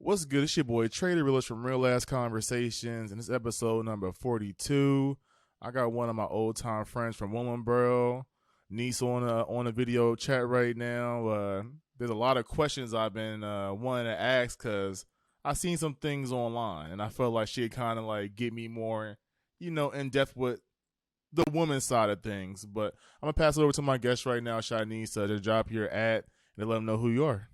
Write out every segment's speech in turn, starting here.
What's good? It's your boy Trader Realist from Real Ass Conversations, and this episode number 42. I got one of my old time friends from Willingboro, niece on a video chat right now. There's a lot of questions I've been wanting to ask because I seen some things online, and I felt like she'd kind of like get me more, in depth with the woman side of things. But I'm gonna pass it over to my guest right now, Shanice, to drop your ad and let them know who you are.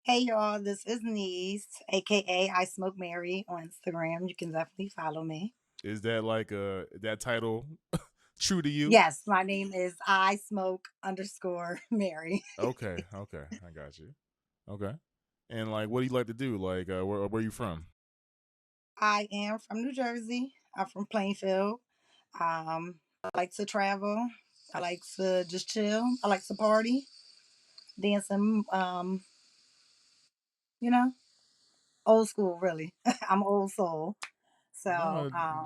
Hey y'all, this is Niece, aka I Smoke Mary on Instagram. You can definitely follow me. Is that like that title true to you? Yes, my name is I Smoke underscore Mary. Okay, I got you. Okay, and like, what do you like to do? Like, where you from? I am from New Jersey. I'm from Plainfield. I like to travel. I like to just chill. I like to party, dancing. You know, old school really. I'm old soul. So, No,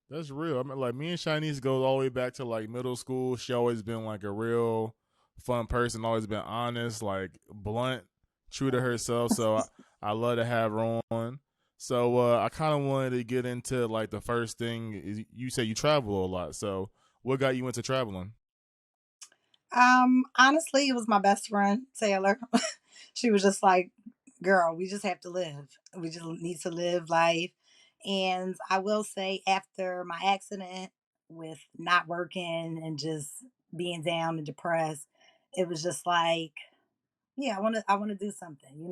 that's real. I mean, like me and Chinese goes all the way back to like middle school. She always been like a real fun person. Always been honest, like blunt, true to herself. So I love to have her on. So I kind of wanted to get into like the first thing. Is you say you travel a lot. So what got you into traveling? honestly, it was my best friend Taylor. She was just like, "Girl, we just have to live. We just need to live life." And I will say, after my accident with not working and just being down and depressed, it was just like, yeah, I want to do something.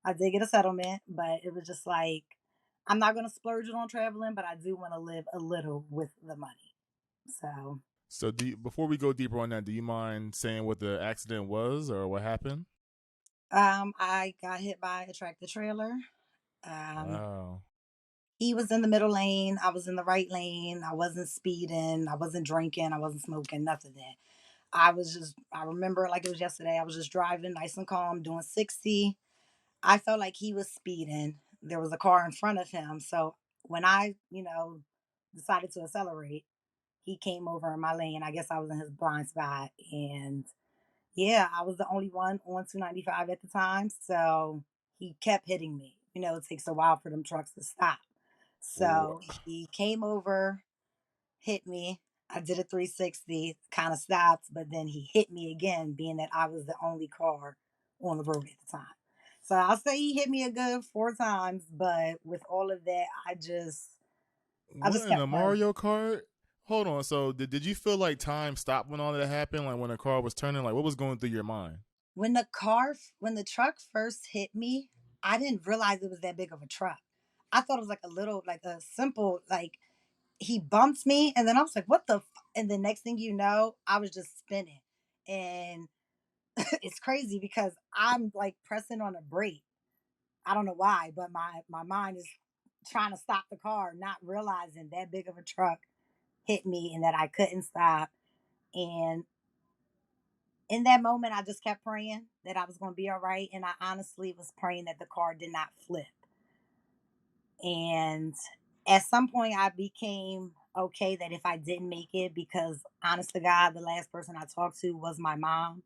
I did get a settlement, but it was just like, I'm not gonna splurge it on traveling, but I do want to live a little with the money. So So before we go deeper on that, do you mind saying what the accident was or what happened? I got hit by a tractor trailer. Um, Wow. he was in the middle lane. I was in the right lane. I wasn't speeding. I wasn't drinking. I wasn't smoking. Nothing. That I remember it like it was yesterday. I was just driving nice and calm, doing 60. I felt like he was speeding. There was a car in front of him. So when I, decided to accelerate, he came over in my lane. I guess I was in his blind spot. And yeah, I was the only one on 295 at the time. So he kept hitting me. It takes a while for them trucks to stop. So he came over, hit me. I did a 360, kind of stopped, but then he hit me again, being that I was the only car on the road at the time. So I'll say he hit me a good 4 times, but with all of that, I What just in kept a praying. Mario Kart? Hold on. So did you feel like time stopped when all that happened? Like when the car was turning? Like what was going through your mind? When the truck first hit me, I didn't realize it was that big of a truck. I thought it was like a little, like a simple, like he bumped me, and then I was like, "What the?" And the next thing you know, I was just spinning, and it's crazy because I'm like pressing on a brake. I don't know why, but my mind is trying to stop the car, not realizing that big of a truck hit me and that I couldn't stop. And in that moment, I just kept praying that I was going to be all right. And I honestly was praying that the car did not flip. And at some point, I became okay that if I didn't make it, because honest to God, the last person I talked to was my mom.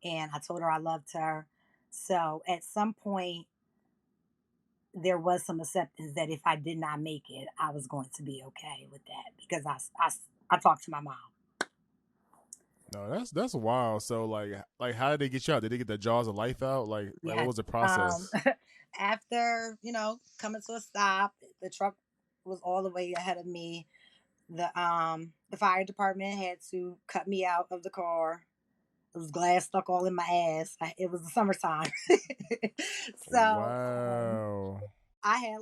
And I told her I loved her. So at some point, there was some acceptance that if I did not make it, I was going to be okay with that because I talked to my mom. No, that's wild. So like how did they get you out? Did they get the jaws of life out? Like what Yes. was the Um, process? after, coming to a stop, the truck was all the way ahead of me. The fire department had to cut me out of the car. It was glass stuck all in my ass. It was the summertime. So Wow. I had,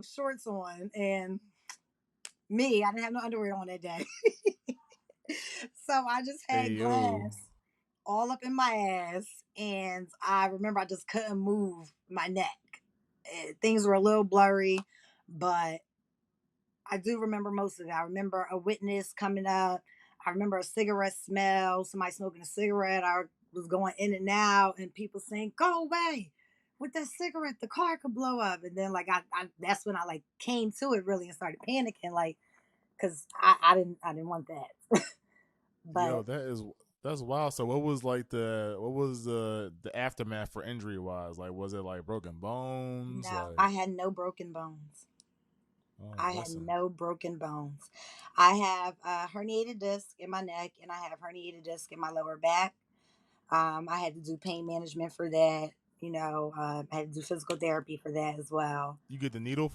shorts on, and I didn't have no underwear on that day. So I just Hey had yo. glass all up in my ass, and I remember I just couldn't move my neck. Things were a little blurry, but I do remember most of it. I remember a witness coming up. I remember a cigarette smell, somebody smoking a cigarette. I was going in and out, and people saying, "Go away with that cigarette, the car could blow up." And then, like, I that's when I like came to it really and started panicking, like, because I didn't want that. Yo, But That's wild. So what was the aftermath for injury wise? Like was it like broken bones? No, Like I had no broken bones. oh I had listen. no broken bones. I have a herniated disc in my neck, and I have herniated disc in my lower back. I had to do pain management for that. I had to do physical therapy for that as well. You get the needle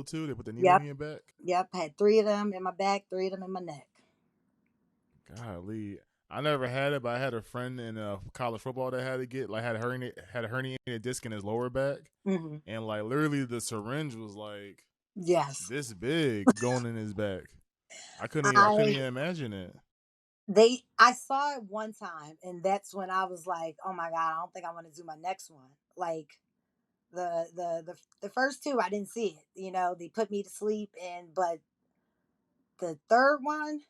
too? They put the needle in Yep, your back? yep. I had three of them in my back, three of them in my neck. Golly. I never had it, but I had a friend in college football that had to get like had a herniated disc in his lower back, Hmm. and like literally the syringe was like Yes, this big going in his back. I couldn't I even imagine it. I saw it one time, and that's when I was like, oh my god, I don't think I want to do my next one. Like the first two, I didn't see it. They put me to sleep, and but the third one,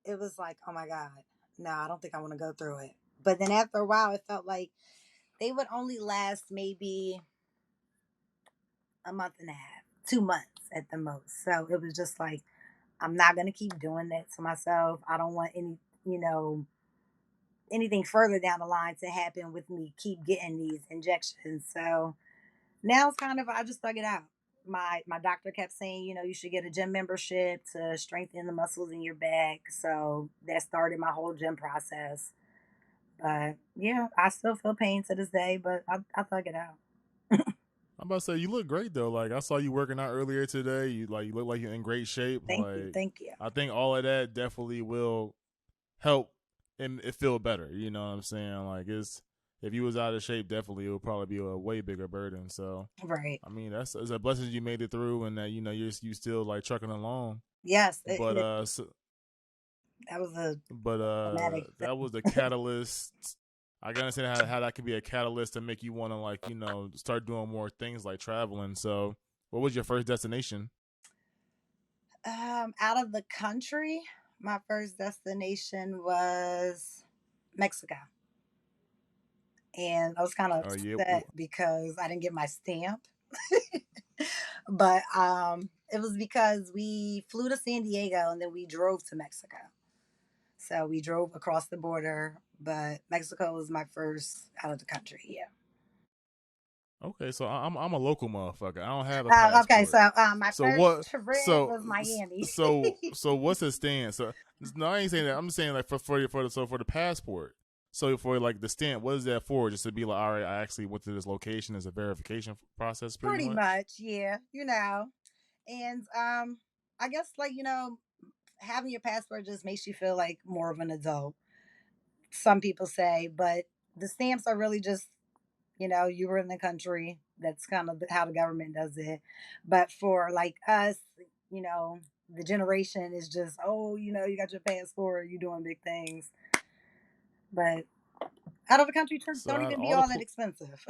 it was like, oh my god, no, I don't think I want to go through it. But then after a while, it felt like they would only last maybe a month and a half, 2 months at the most. So it was just like, I'm not gonna keep doing that to myself. I don't want you know, anything further down the line to happen with me keep getting these injections. So now it's kind of I just thug it out. My doctor kept saying, you should get a gym membership to strengthen the muscles in your back. So that started my whole gym process. But yeah, I still feel pain to this day, but I thug it out. I'm about to say you look great though. Like I saw you working out earlier today. You look like you're in great shape. Thank you, Like thank you. I think all of that definitely will help and it feel better. You know what I'm saying? Like it's if you was out of shape, definitely it would probably be a way bigger burden. So Right. I mean that's it's a blessing you made it through and that you still like trucking along. Yes, But that was a but traumatic that thing. was the catalyst. I can understand how that could be a catalyst to make you want to like start doing more things like traveling. So what was your first destination? Out of the country, my first destination was Mexico. And I was kind of Oh yeah, upset because I didn't get my stamp. But it was because we flew to San Diego and then we drove to Mexico. So we drove across the border, but Mexico was my first out of the country. Yeah. okay. So I'm a local motherfucker. I don't have a Okay, passport. so my So first what? trip So was Miami. so what's the stand? So no, I ain't saying that. I'm saying like for the passport. So for like the stamp, what is that for? Just to be like, all right, I actually went to this location as a verification process, pretty Pretty much. much, yeah. And I guess like having your passport just makes you feel like more of an adult. Some people say, but the stamps are really just you were in the country. That's kind of how the government does it. But for like us, you know, the generation is just, oh, you got your passport, you doing big things. But out of the country trips So don't out of even be all the all that expensive.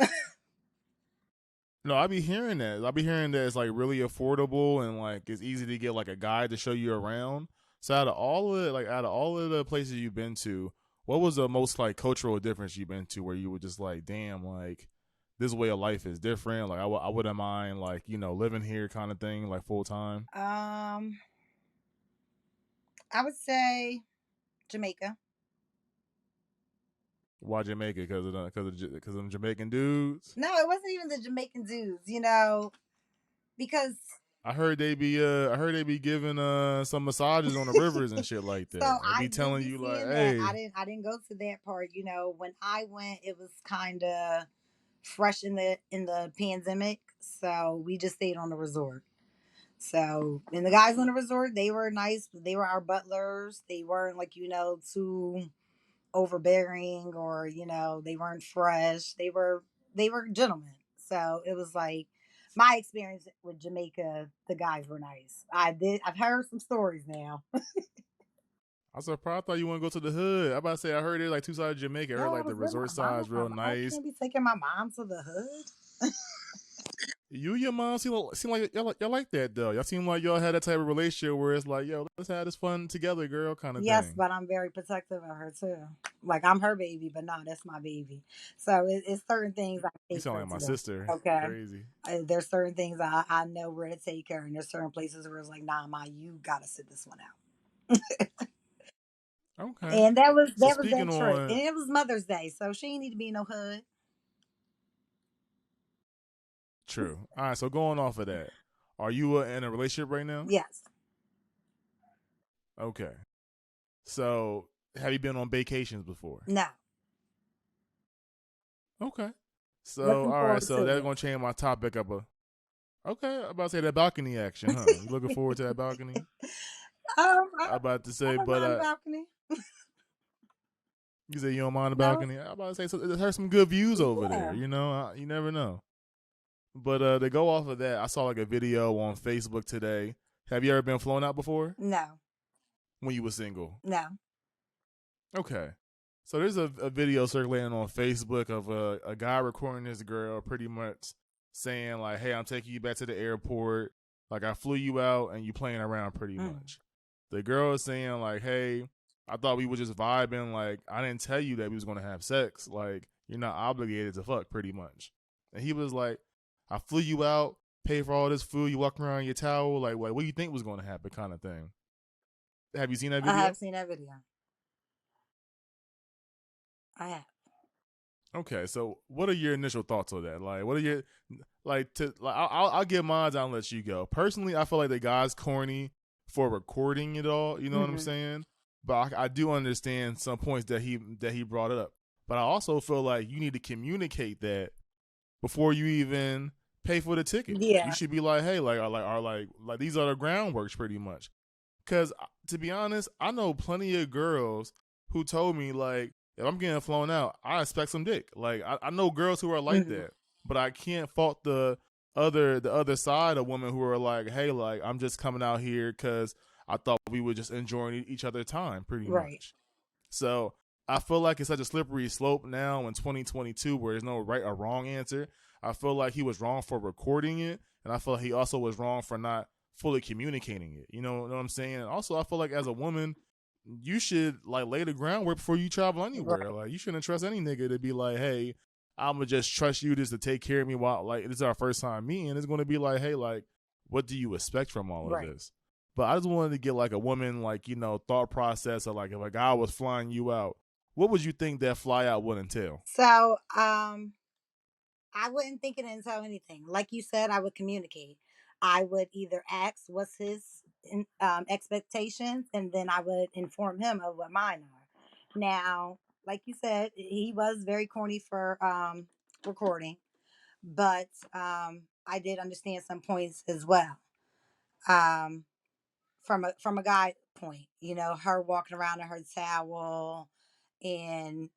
no, I be hearing that. I be hearing that it's like really affordable and like it's easy to get like a guide to show you around. So out of all of the places you've been to, what was the most like cultural difference you've been to where you were just like, damn, like this way of life is different. Like I wouldn't mind like living here kind of thing like full time. um, I would say Jamaica. Why Jamaica? Because of them Jamaican dudes. No, it wasn't even the Jamaican dudes, because I heard they be giving some massages on the rivers and shit like so that. They I be did telling be you like, seeing that. hey, I didn't go to that part. When I went, it was kind of fresh in the pandemic, so we just stayed on the resort. So, and the guys on the resort, they were nice. They were our butlers. They weren't like too overbearing, or they weren't fresh. They were gentlemen. So it was like my experience with Jamaica. The guys were nice. I've heard some stories now. I was surprised. I thought you want to go to the hood. I about to say I heard it like two sides of Jamaica. I heard No, I like the was with resort my side is real mom. I nice. can't be taking my mom to the hood. You and your mom seem like y'all like that though. Y'all seem like y'all had that type of relationship where it's like, yo, let's have this fun together, girl, kind of Yes, thing. but I'm very protective of her too. Like I'm her baby, but no, that's my baby. So it's certain things I You take sound her like my to. sister. Okay. Crazy. There's certain things I know where to take her, and there's certain places where it's like, nah, ma, you gotta sit this one out. Okay. And that was So that speaking trip. on And it was Mother's Day, so she ain't need to be in no hood. true. All right. So going off of that, are you in a relationship right now? Yes. Okay. So have you been on vacations before? No. Okay. So Looking all right. forward So to that's it. gonna change my topic up a. Okay, I'm about to say that balcony action, huh? You looking forward to that balcony? I'm about to I say, don't but mind balcony. you say you don't mind the No. balcony. I'm about to say, so there's some good views over there. Yeah. You know, you never know. But to go off of that, I saw like a video on Facebook today. Have you ever been flown out before No. when you were single? No. Okay. So there's a video circulating on Facebook of a guy recording this girl pretty much saying like, hey, I'm taking you back to the airport. Like I flew you out and you playing around pretty much. The girl is saying like, hey, I thought we were just vibing. Like I didn't tell you that we was going to have sex. Like you're not obligated to fuck pretty much. And he was like, I flew you out, paid for all this food. You walking around in your towel. Like what do you think was going to happen kind of thing. Have you seen that I have video? seen that video. I have. Okay, so what are your initial thoughts on that? Like, what are your like to like? I'll give mine. I'll let you go. Personally, I feel like the guy's corny for recording it all. You know what I'm saying? But I do understand some points that he brought up. But I also feel like you need to communicate that before you even pay for the ticket. You Yeah. should be like, hey, like these are the groundworks, pretty much. Because to be honest, I know plenty of girls who told me like, if I'm getting flown out, I expect some dick. Like I know girls who are like that, but I can't fault the other side of women who are like, hey, like I'm just coming out here because I thought we were just enjoying each other's time, pretty Right. much. So I feel like it's such a slippery slope now in 2022 where there's no right or wrong answer. I feel like he was wrong for recording it, and I feel like he also was wrong for not fully communicating it. You know what I'm saying? And also, I feel like as a woman, you should like lay the groundwork before you travel anywhere. Right. Like you shouldn't trust any nigga to be like, hey, I'm gonna just trust you just to take care of me while like this is our first time meeting. It's gonna be like, hey, like, what do you expect from all of Right. this? But I just wanted to get like a woman like thought process of like if a guy was flying you out, what would you think that fly out would entail? So, I wouldn't think it until anything. Like you said, I would communicate. I would either ask what's his expectations, and then I would inform him of what mine are. Now, like you said, he was very corny for recording, but I did understand some points as well. Um, from a guy point, her walking around in her towel, and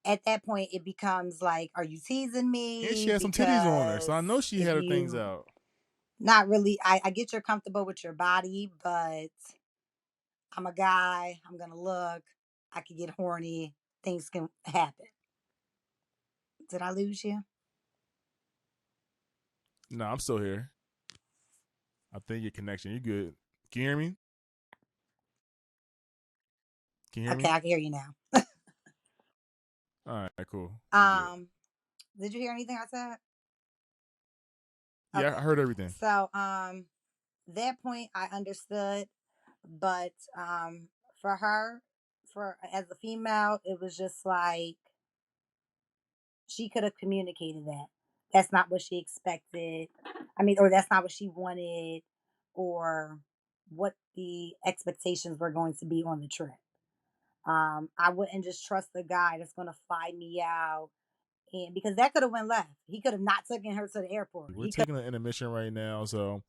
at that point it becomes like, are you teasing And me she had some titties on her, so because I know she if had her things you out. not really, I get you're comfortable with your body, but I'm a guy, I'm gonna look, I could get horny, things can happen. Did I lose you? No, I'm still here. I think your connection. You good? Can you hear me? Can you hear Okay, me? I can hear you now. All right, cool. You good? Did you hear anything I said? Yeah, Okay. I heard everything. So that point I understood, but for her, for as a female, it was just like she could have communicated that. That's not what she expected. I mean, or that's not what she wanted, or what the expectations were going to be on the trip. I wouldn't just trust the guy that's going to fly me out, and because that could have went left. He could have not taken her to the airport. We're He could. taking an intermission right now, so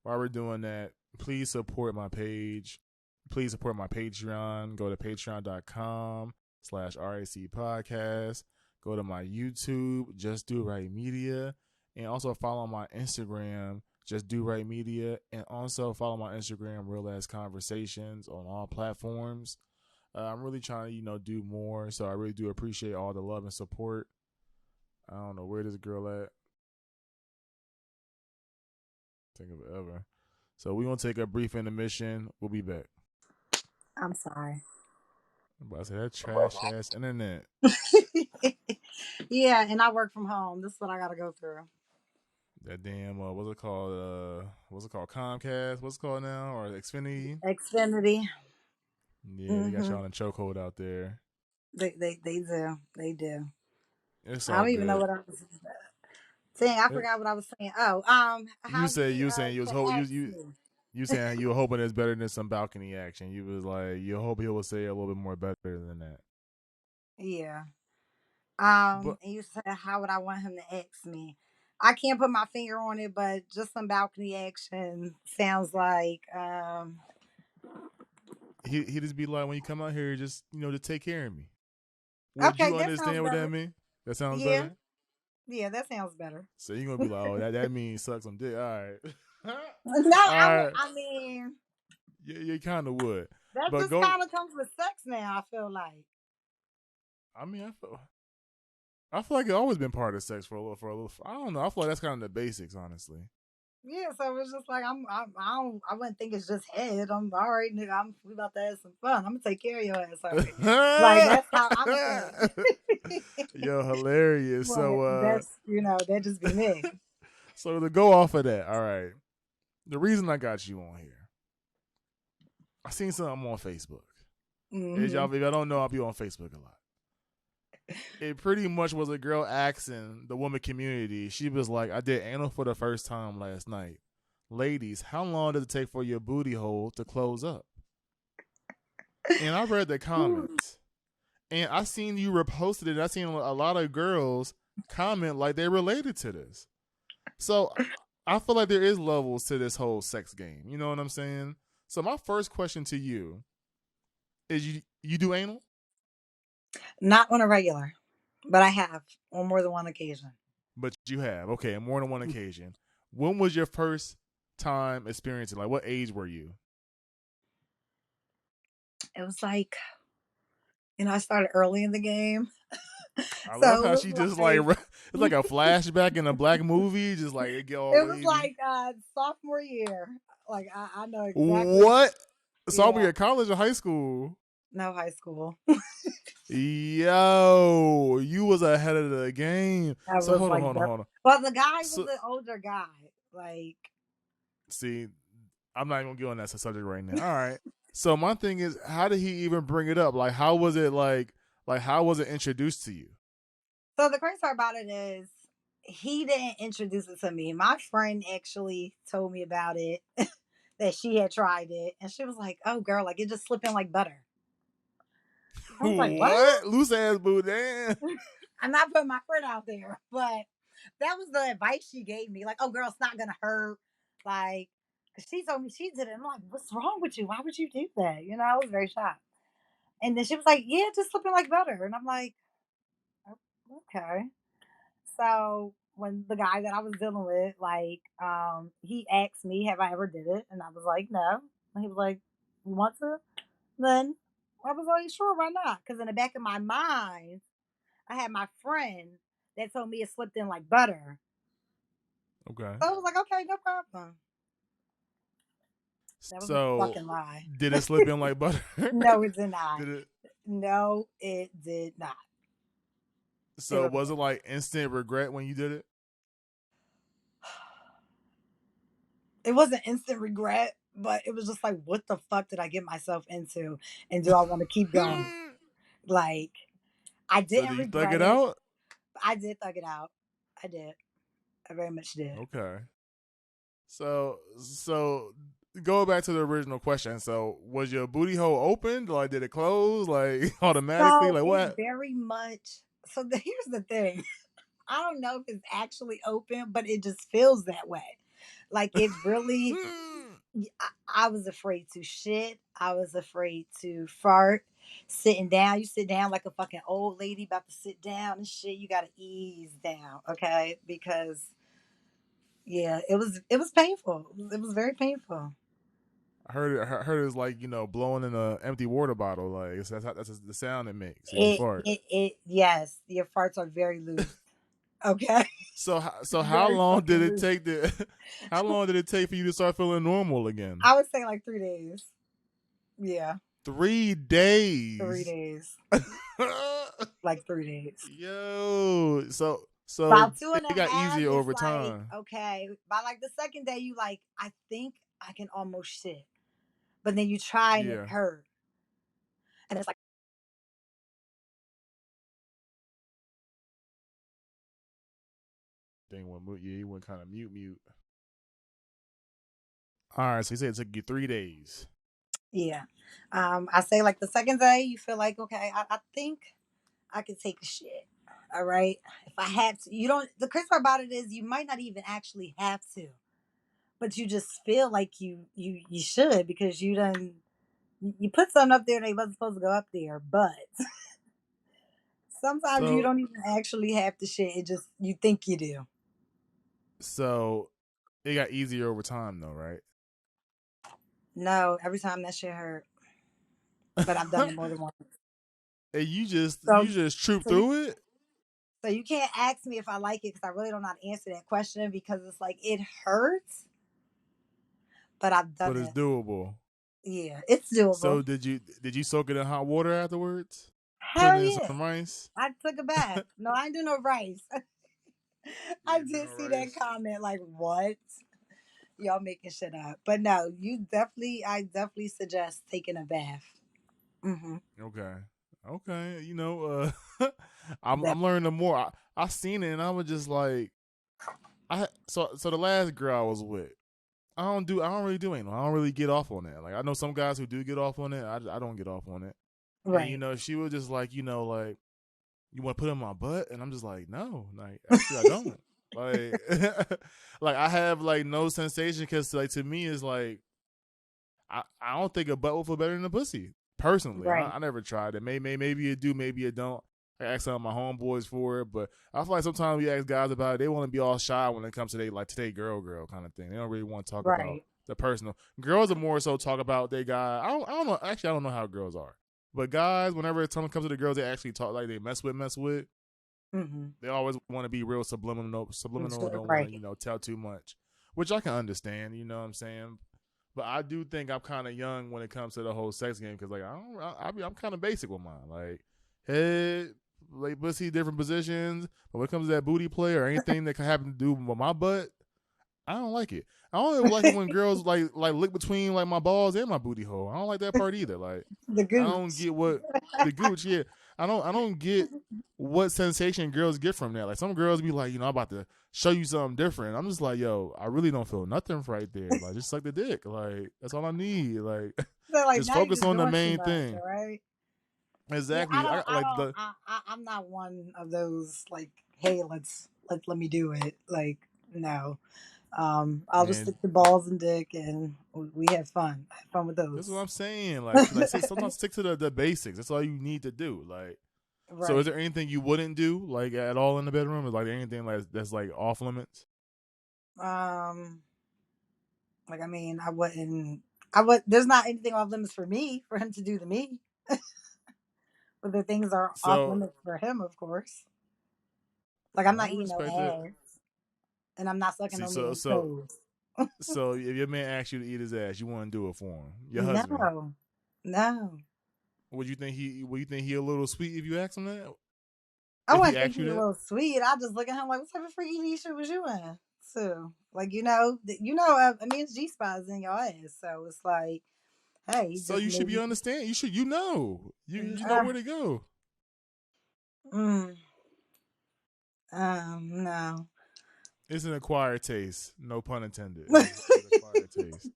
while we're doing that, please support my page. Please support my Patreon. Go to patreon.com/RAC podcast. Go to my YouTube, Just Do Right Media. And also follow my Instagram, Just Do Right Media. And also follow my Instagram, Real Ass Conversations, on all platforms. I'm really trying to, do more. So I really do appreciate all the love and support. I don't know where this girl at. Take it forever. So we're going to take a brief intermission. We'll be back. I'm sorry. I'm about to say that trash ass internet. Yeah, and I work from home. This is what I got to go through. That damn what's it called? What's it called? Comcast? What's it called now? Or Xfinity? Xfinity. Yeah, they got Hmm. y'all in a chokehold out there. They do. They do. It's I all don't even know good. what I was saying. I Eh, forgot what I was saying. Oh, You how said he you was saying you was to you ask you me. you saying you were hoping it's better than some balcony action. You was like you hope he will say a little bit more better than that. Yeah. But And you said how would I want him to ask me? I can't put my finger on it, but just some balcony action sounds like he just be like when you come out here, just to take care of me. Would okay, you that sounds understand what that better. means? That sounds Yeah, better. yeah, that sounds better. So you're gonna be like, oh, that means suck some dick. All right, No, all I would. right. I mean, You kind of would, that but just go. kind of comes with sex now. I feel like. I mean, I feel like it's always been part of sex for a little. I don't know. I feel like that's kind of the basics, honestly. Yeah, so it's just like I wouldn't think it's just head. I'm all right, nigga. We about to have some fun. I'm gonna take care of your ass. All right, like that's how I would think. Yo, hilarious. But that's that just be me. So to go off of that, all right. The reason I got you on here, I seen something on Facebook. As Hmm. y'all, if y'all don't know, I'll be on Facebook a lot. It pretty much was a girl asking the woman community. She was like, "I did anal for the first time last night. Ladies, how long does it take for your booty hole to close up?" And I read the comments, and I seen you reposted it. I seen a lot of girls comment like they related to this. So I feel like there is levels to this whole sex game. You know what I'm saying? So my first question to you is: you do anal? Not on a regular, but I have on more than one occasion. But you have, okay, on more than one occasion. When was your first time experiencing? Like, what age were you? It was like I started early in the game, I love so how it she was just like like it's like a flashback in a black movie, just like it get all it was wavy. like sophomore year. Like I know exactly. What? Sophomore Yeah, year, college or high school? no high school. Yo, you was ahead of the game. I So was hold on, like, hold on, hold on. well, the guy was So an older guy. Like, see, I'm not even gonna get on that subject right now. All right. So my thing is, how did he even bring it up? Like, how was it like how was it introduced to you? so the crazy part about it is he didn't introduce it to me. My friend actually told me about it, that she had tried it, and she was like, "Oh, girl, like it just slipped in like butter." I was like, "What?" What? Loose ass boo, damn. I'm not putting my foot out there, but that was the advice she gave me. Like, "Oh, girl, it's not gonna hurt." Like, 'cause she told me she did it. I'm like, "What's wrong with you? Why would you do that?" I was very shocked. And then she was like, "Yeah, just slipping like butter," and I'm like, "Okay." So when the guy that I was dealing with, like, he asked me, "Have I ever did it?" And I was like, "No." And he was like, "You want to?" Then I was like, "Sure, why not?" Because in the back of my mind, I had my friend that told me it slipped in like butter. Okay. So I was like, "Okay, no problem." That was a So fucking lie. did it slip in like butter? No, it did not. Did it? No, it did not. It So was was it like instant regret when you did it? it wasn't instant regret, but it was just like, what the fuck did I get myself into? And do I want to keep going? Like, I So didn't did you thug regret it it. out? I did thug it out. I did. I very much did. Okay. So go back to the original question. So was your booty hole open? Like did it close like automatically? So Like it what? very much. Here's the thing. I don't know if it's actually open, but it just feels that way. Like it really. I was afraid to shit. I was afraid to fart. Sitting down, you sit down like a fucking old lady about to sit down and shit. You gotta ease down, okay? Because yeah, it was painful. It was very painful. I heard it's like blowing in an empty water bottle. Like that's the sound it makes if you It fart. it it yes, your farts are very loose. Okay, So how very long did fucking it loose. take how long did it take for you to start feeling normal again? I would say like 3 days. Yeah, 3 days. 3 days. Like 3 days. Yo, so About two and a it got half easier is over like, time. okay. By like the second day, you like, I think I can almost shit. But then you try and it Yeah. hurt. And it's like, Thing went mute. Yeah, you went kind of mute. All right, so you said it took you 3 days. yeah. I say like the second day, you feel like, okay, I think I could take a shit. All right. If I had to, you don't, the crazy part about it is you might not even actually have to, but you just feel like you should because you put something up there that wasn't supposed to go up there, but sometimes you So, don't even actually have to shit. It just, you think you do. so it got easier over time, though, right? No, every time that shit hurt, but I've done it more than once. And you So, just troop so you, through it, so you can't ask me if I like it because I really don't know how to answer that question because it's like it hurts, but I've but done it's it. doable. Yeah, it's doable. So did you soak it in hot water afterwards? Put Hell it in yeah. some rice? I took a bath. No, I ain't do no rice. You I didn't do did no see that rice. comment like, what? Y'all making shit up. But no, I definitely suggest taking a bath. Mm-hmm. Okay. Okay. That, I'm learning more. I seen it and I was just like so the last girl I was with, I don't really do anal. I don't really get off on that. Like I know some guys who do get off on it. I don't get off on it. And right. she was just like, like you want to put it in my butt, and I'm just like, no, like actually I don't. Like like I have like no sensation because like to me it's like I don't think a butt will feel better than a pussy. Personally, Right. I never tried it. Maybe it do, maybe it don't. I ask some of my homeboys for it, but I feel like sometimes we ask guys about it, they want to be all shy when it comes to today girl kind of thing. They don't really want to talk about Right. the personal. Girls are more so talk about their guy. I don't know. Actually, I don't know how girls are, but guys, whenever someone comes to the girls, they actually talk like they mess with. Mm-hmm. They always want to be real subliminal. Don't want to Right. tell too much, which I can understand. You know what I'm saying? But I do think I'm kind of young when it comes to the whole sex game because like I'm kind of basic with mine. Like head, like pussy, different positions. But when it comes to that booty play or anything that can happen to do with my butt, I don't like it. I don't even like it when girls like look between like my balls and my booty hole. I don't like that part either. Like The I don't gooch. get what the gooch. Yeah, I don't get what sensation girls get from that. Like some girls be like, I'm about to show you something different. I'm just like, yo, I really don't feel nothing right there. Like just suck the dick. Like that's all I need. Like So like just now you're focus just on the doing too main much, thing. all right? Yeah, Exactly. I'm not one of those like, hey, let me do it. Like, no. I'll just Man, stick to balls and dick, and we have fun. Have fun with that's what those. I'm saying. Like sometimes stick to the basics. That's all you need to do. Like so, is Right. there anything you wouldn't do like at all in the bedroom? Is like anything that's like off limits? Um, like I mean, I wouldn't. I would. There's not anything off limits for me for him to do to me, but the things are off So, limits for him, of course. Like I'm not I eating no respect it. ass, and I'm not sucking See, no so man's so toes. so if your man asks you to eat his ass, you want to do it for him. Your husband. No, no. Would you think he a little sweet if you ask him that? I If he wouldn't think asked you he's a that? little sweet. I just look at him like, what type of freaky shit was you in? So, like, I mean, it's G spots in your ass, so it's like, hey, So just you should be maybe, understand. You know. You know uh, where to go. mm, no. It's an acquired taste. No pun intended. It's an acquired taste.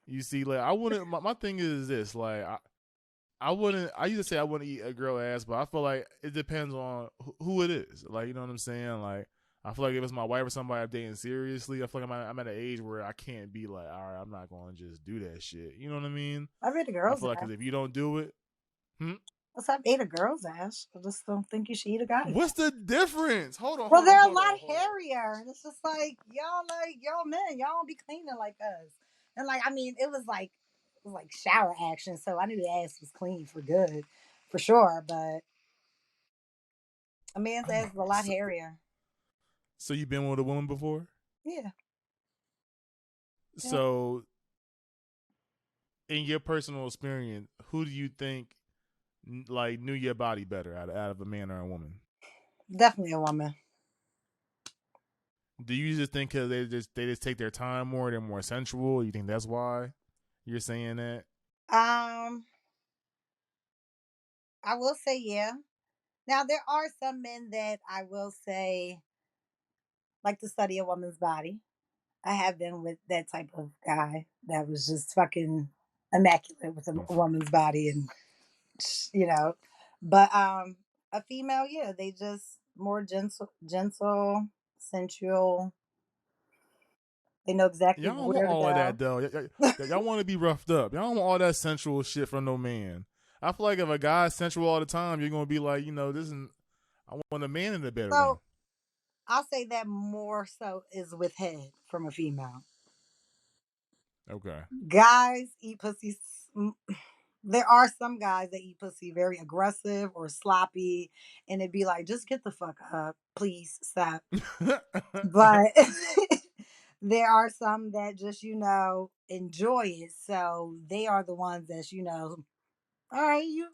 You see, like I wouldn't. My thing is this. Like I wouldn't. I used to say I wouldn't eat a girl ass, but I feel like it depends on who it is. Like you know what I'm saying. Like I feel like if it's my wife or somebody I'm dating seriously, I feel like I'm at an age where I can't be like, all right, I'm not going to just do that shit. You know what I mean? I've ate a I girl's feel like ass. because if you don't do it, hmm? I've ate a girl's ass. I just don't think you should eat a guy's What's ass. the difference? Hold on, Well, hold on, they're a hold lot on, hold on. hairier. And it's just like y'all men, y'all don't be cleaning like us. And like, I mean, it was like shower action, so I knew the ass was clean for good, for sure. But a man's Oh my. ass is a lot hairier. So you've been with a woman before? Yeah, yeah. So in your personal experience, who do you think like knew your body better out of a man or a woman? Definitely a woman. Do you just think because they just take their time more, they're more sensual? You think that's why you're saying that? Um, I will say yeah. Now there are some men that I will say like to study a woman's body. I have been with that type of guy that was just fucking immaculate with a woman's body and you know. But a female, yeah, they just more gentle, sensual. They know exactly Y'all don't want where to all of go. that though. Y'all want to be roughed up. Y'all don't want all that sensual shit from no man. I feel like if a guy's sensual all the time, you're gonna be like, this is. I want a man in the bedroom. So I'll say that more so is with head from a female. Okay. Guys eat pussy. There are some guys that eat pussy very aggressive or sloppy, and it'd be like, just get the fuck up, please stop. But there are some that just enjoy it, so they are the ones that all right, you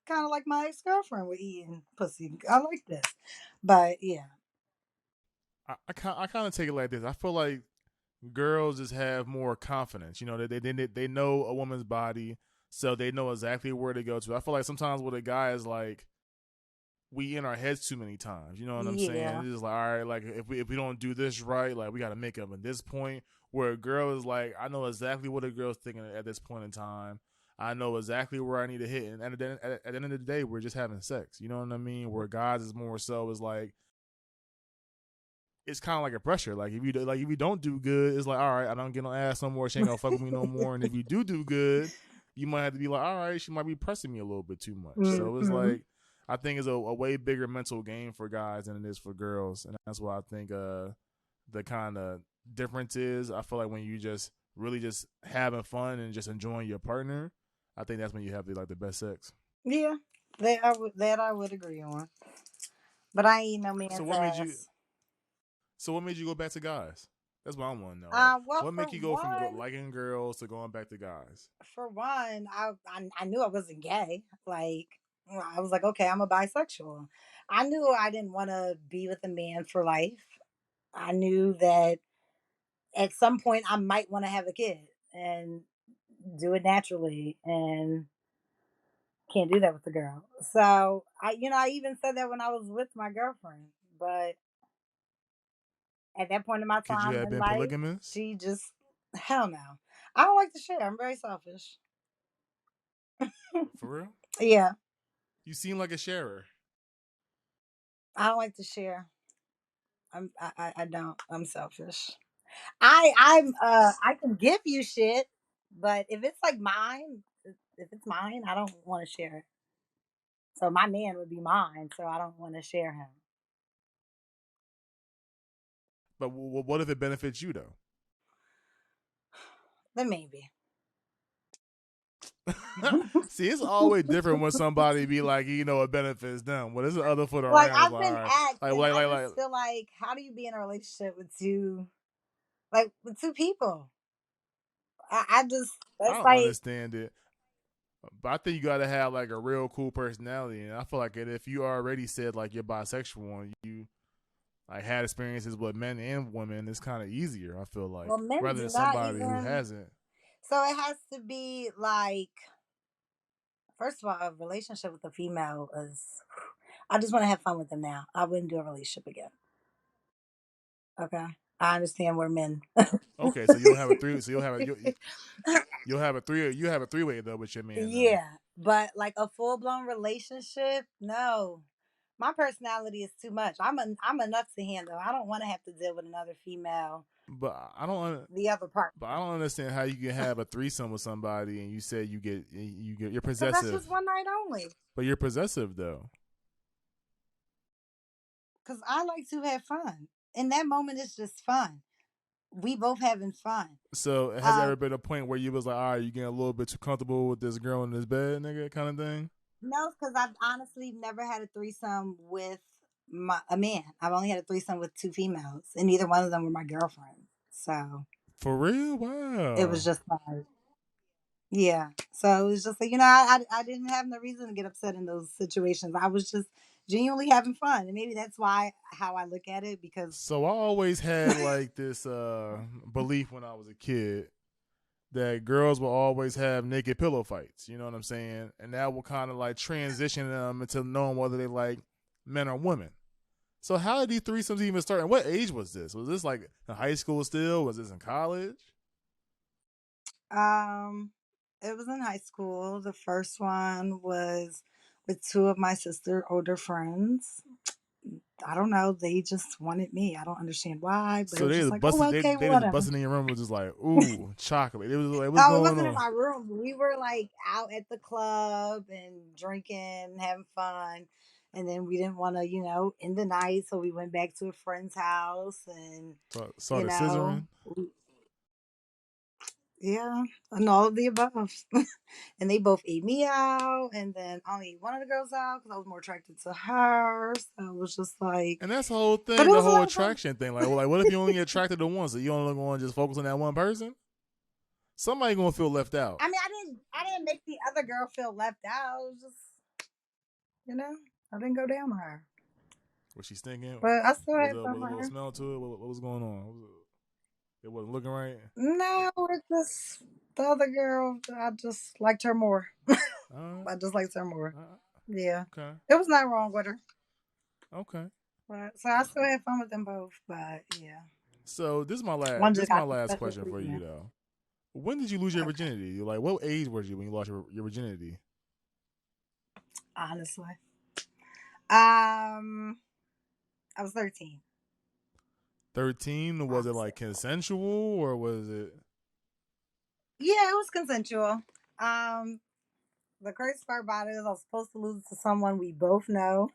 kind of like my ex-girlfriend with eating pussy. I like this, but yeah. I kind of take it like this. I feel like girls just have more confidence. They know a woman's body, so they know exactly where to go to. I feel like sometimes with a guy is like we in our heads too many times. You know what I'm saying? Yeah. It's just like, all right, like if we don't do this right, like we got to make up at this point. Where a girl is like, I know exactly what a girl's thinking at this point in time. I know exactly where I need to hit, and at the end of the day, we're just having sex. You know what I mean? Where guys is more so is like it's kind of like a pressure. Like if you don't do good, it's like all right, I don't get no ass no more. She ain't gonna fuck with me no more. And if you do good, you might have to be like, all right, she might be pressing me a little bit too much. So it's Mm-hmm. like I think it's a way bigger mental game for guys than it is for girls, and that's why I think the kind of difference is. I feel like when you just really just having fun and just enjoying your partner, I think that's when you have the best sex. Yeah, that I would agree on. But I ain't no So man's what made you? ass. So what made you go back to guys? That's what I want to know. Like, Well, what make you go from liking girls to going back to guys? for one, I knew I wasn't gay. Like I was like, okay, I'm a bisexual. I knew I didn't want to be with a man for life. I knew that at some point I might want to have a kid and do it naturally, and can't do that with a girl. So I even said that when I was with my girlfriend, but at that point in my Could you time have in been life, polygamous? she just hell no. I don't like to share. I'm very selfish. For real? Yeah, You seem like a sharer. I don't like to share. I don't. I'm selfish. I can give you shit, but if it's like mine, if it's mine, I don't want to share it. So my man would be mine, so I don't want to share him. But what if it benefits you though? Then maybe. See, it's always different when somebody be like, it benefits them. But there's the other foot Like around. It's I've like, all been right, asked, like, and like, I like, just like feel like, how do you be in a relationship with two people? I just I that's don't like understand it. But I think you got to have like a real cool personality, and I feel like if you already said like you're bisexual and you like had experiences with men and women, it's kind of easier. I feel like well, men rather do than not somebody who even. hasn't. So it has to be like, first of all, a relationship with a female is. I just want to have fun with them now. I wouldn't do a relationship again. Okay, I understand we're men. Okay, so you'll have a three. So you'll have a three. You have a three-way though with your man though. Yeah, but like a full blown relationship, no. My personality is too much. I'm enough to handle. I don't want to have to deal with another female. But I don't. The other part, But I don't understand how you can have a threesome with somebody and you say you're because that's possessive, just one night only. but you're possessive though. Because I like to have fun. In that moment, it's just fun. We both having fun. So has there Um, ever been a point where you was like, all right, you getting a little bit too comfortable with this girl in this bed, nigga, kind of thing? no, because I've honestly never had a threesome with a man. I've only had a threesome with two females, and neither one of them were my girlfriends. So For real? it was Wow. just like, yeah. So it was just like, I didn't have no reason to get upset in those situations. I was just genuinely having fun. And maybe that's why how I look at it, because So I always had like this belief when I was a kid that girls will always have naked pillow fights. You know what I'm saying? And that will kind of like transition them into knowing whether they like men or women. So how did these threesomes even start? And what age was this? Was this like in high school still? Was this in college? Um, it was in high school. The first one was with two of my sister older friends. I don't know. They just wanted me. I don't understand why, but it So was they just just like, oh, busted. okay, They just whatever. busted in your room. And was just like, ooh, chocolate. It was like, what's No, it going wasn't in on? my room. We were like out at the club and drinking, having fun. And then we didn't want to, end the night. So we went back to a friend's house and, So, you started know, scissoring. yeah, and all of the above. And they both ate me out. And then I only ate one of the girls out because I was more attracted to her. So it was just like, And that's the whole but thing, it the was a whole lot of fun. attraction thing. Like what if you only get attracted to one? So you only going to just focus on that one person? Somebody gonna feel left out. I mean, I didn't make the other girl feel left out. It was just, you know, I didn't go down on her. Was she stinking? But I still Was had there a fun with little her. smell to it? What was going on? It wasn't looking right. No, it just the other girl. I just liked her more. Uh, I just liked her more. uh, Yeah, okay, it was not wrong with her. okay. But so I still had fun with them both. But yeah, So this is my one this just is my got the last special question for you treatment. though. When did you lose your Okay, virginity? Like, what age was you when you lost your virginity? honestly, um, I was 13. 13. Was it Honestly, like consensual or was it? yeah, it was consensual. Um, the crazy part about it is I was supposed to lose it to someone we both know.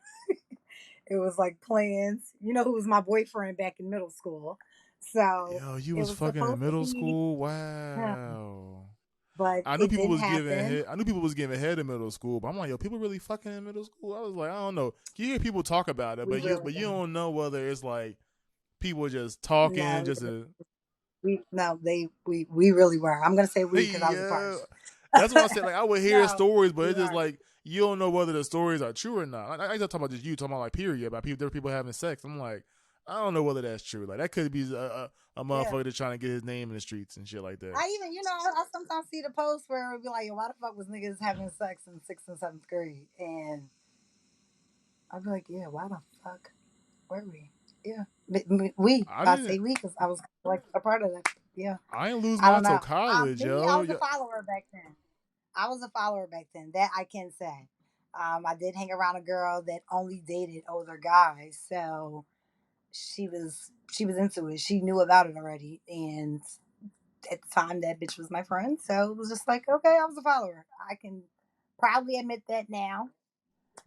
It was like plans. You know who was my boyfriend back in middle school. So Yo, you it was was fucking in supposed to middle be school. him, Wow. but I knew it people didn't was giving happen. head. I knew people was giving head in middle school, but I'm like, yo, people really fucking in middle school. I was like, I don't know. You hear people talk about it, We but you really didn't. don't know whether it's like people just talking, No, just a we no, we really were. I'm gonna say we because I was a part yeah. of it. That's why I said like I would hear No, stories, but we it's just were. like you don't know whether the stories are true or not. I ain't talking about just you talking about like period about people, different people having sex. I'm like, I don't know whether that's true. Like that could be a Yeah. motherfucker that's trying to get his name in the streets and shit like that. I even, I sometimes see the posts where it would be like, why the fuck was niggas having sex in sixth and seventh grade? And I'd be like, yeah, why the fuck were we? Yeah, I I didn't. say we because I was like a part of that. Yeah. I didn't lose I don't mine till know. college, Maybe I yo. was a follower back then. I was a follower back then. That I can say. I did hang around a girl that only dated older guys, so she was into it. She knew about it already, and at the time, that bitch was my friend. So it was just like, okay, I was a follower. I can proudly admit that now.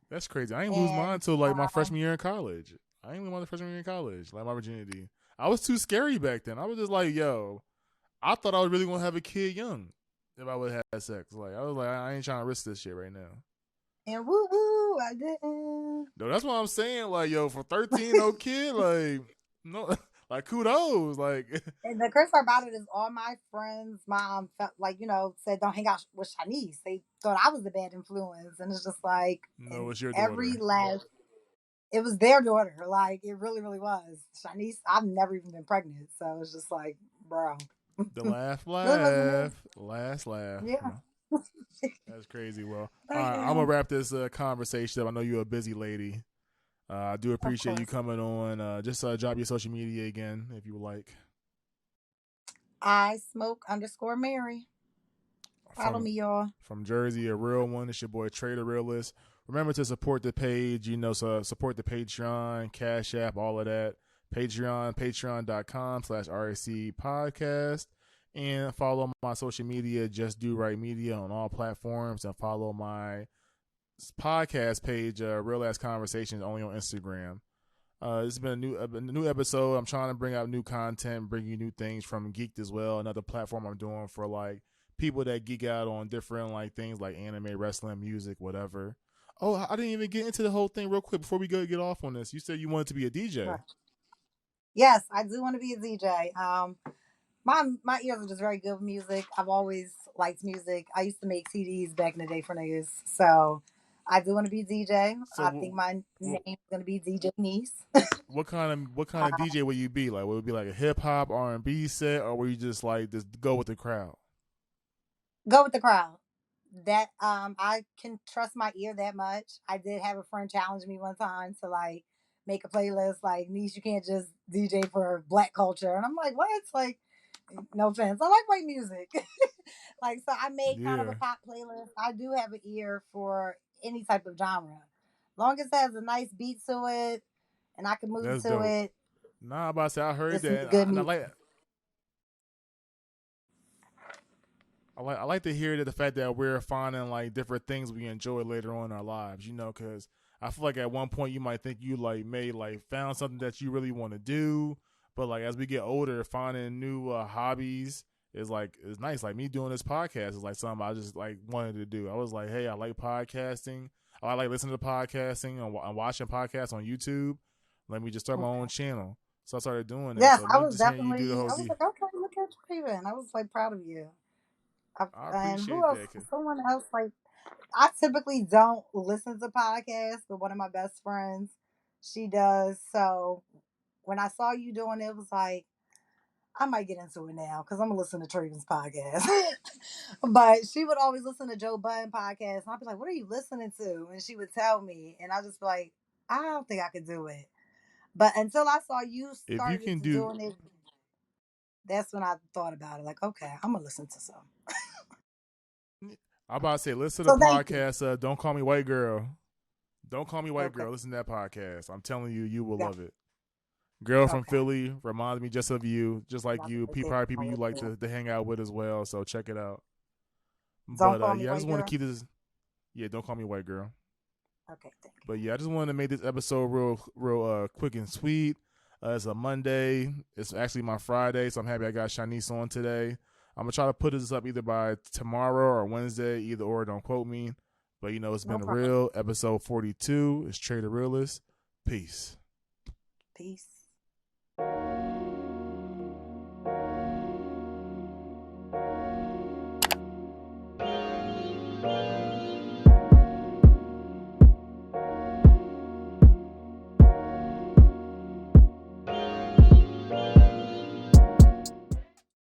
That's crazy. I ain't lose mine And till like my freshman year in college. I ain't lose mine the freshman year in college, like my virginity. I was too scary back then. I was just like, yo, I thought I was really gonna have a kid young if I would have had sex. Like I was like, I ain't trying to risk this shit right now. woo woo, I didn't. No, that's what I'm saying. Like, yo, for 13, no kid, like, no, like, kudos. Like, And the crazy part about it is all my friends' mom felt like, said don't hang out with Shanice. They thought I was the bad influence. And it's just like, no, and it's your every daughter. last, it was their daughter. Like, it really, really was. Shanice, I've never even been pregnant. So it's just like, bro. The laugh, Really wasn't me. last laugh. Yeah. That's crazy. Well, all But right, I'm yeah, gonna wrap this conversation up. I know you're a busy lady. I do of appreciate you course. coming on. Just drop your social media again if you would like. I smoke underscore Mary. Follow From me, y'all. Jersey, a real one. It's your boy Trader Realist. Remember to support the page. So support the Patreon, Cash App, all of that. Patreon.com/RAC podcast. And follow my social media, Just Do Right Media, on all platforms. And follow my podcast page, Real Ass Conversations, only on Instagram. This has been a new episode. I'm trying to bring out new content, bring you new things from Geeked as well. Another platform I'm doing for like people that geek out on different like things like anime, wrestling, music, whatever. Oh, I didn't even get into the whole thing real quick before we get off on this. You said you wanted to be a DJ. Yes, I do want to be a DJ. My ears are just very good with music. I've always liked music. I used to make CDs back in the day for niggas. So I do want to be a DJ. I think So, my name is gonna be DJ Niece. what kind of DJ would you be? Like, would it be like a hip hop R&B set, or would you just like just go with the crowd? Go with the crowd. That I can trust my ear that much. I did have a friend challenge me one time to like make a playlist like niece, you can't just DJ for black culture. And I'm like, what? Like, no offense. I like white music. Like so I made kind of a Yeah, pop playlist. I do have an ear for any type of genre. Long as it has a nice beat to it and I can move that's to dope. it, Nah, I'm about to say I heard it's that, good and I music. like. I like to hear that the fact that we're finding like different things we enjoy later on in our lives, you know, because I feel like at one point you might think you like may like found something that you really want to do, but like as we get older, finding new hobbies is like is nice. Like me doing this podcast is like something I just like wanted to do. I was like, hey, I like podcasting. I like listening to podcasting and watching podcasts on YouTube. Let me just start my own Okay. channel. So I started doing that. Yes, So I me was just hearing you do the definitely. whole I was deal, like, okay, look at you even. I was like proud of you. I And who appreciate else? that. Someone else like I typically don't listen to podcasts, but one of my best friends, she does. So when I saw you doing it, it was like I might get into it now because I'm gonna listen to Traven's podcast. But she would always listen to Joe Budden podcast, and I'd be like, "What are you listening to?" And she would tell me, and I just be like, "I don't think I could do it." But until I saw you If you started can to do doing it, that's when I thought about it. Like, okay, I'm gonna listen to some. I'm about to say, listen to So the thank you. podcast. Don't call me white girl. Don't call me white Okay, girl. Listen to that podcast. I'm telling you, you will got love it. Girl from okay. Philly reminds me just of you, just like Y'all you. can take Probably people you my like girl. to hang out with as well. So check it out. Don't But call me yeah, I just white want to girl. keep this. Yeah, don't call me white girl. Okay, thank you. But yeah, I just wanted to make this episode real quick and sweet. It's a Monday. It's actually my Friday, so I'm happy I got Shanice on today. I'm gonna try to put this up either by tomorrow or Wednesday, either or. Don't quote me. But you know, it's No been problem. real. Episode 42. It's Trader Realist. Peace. Peace.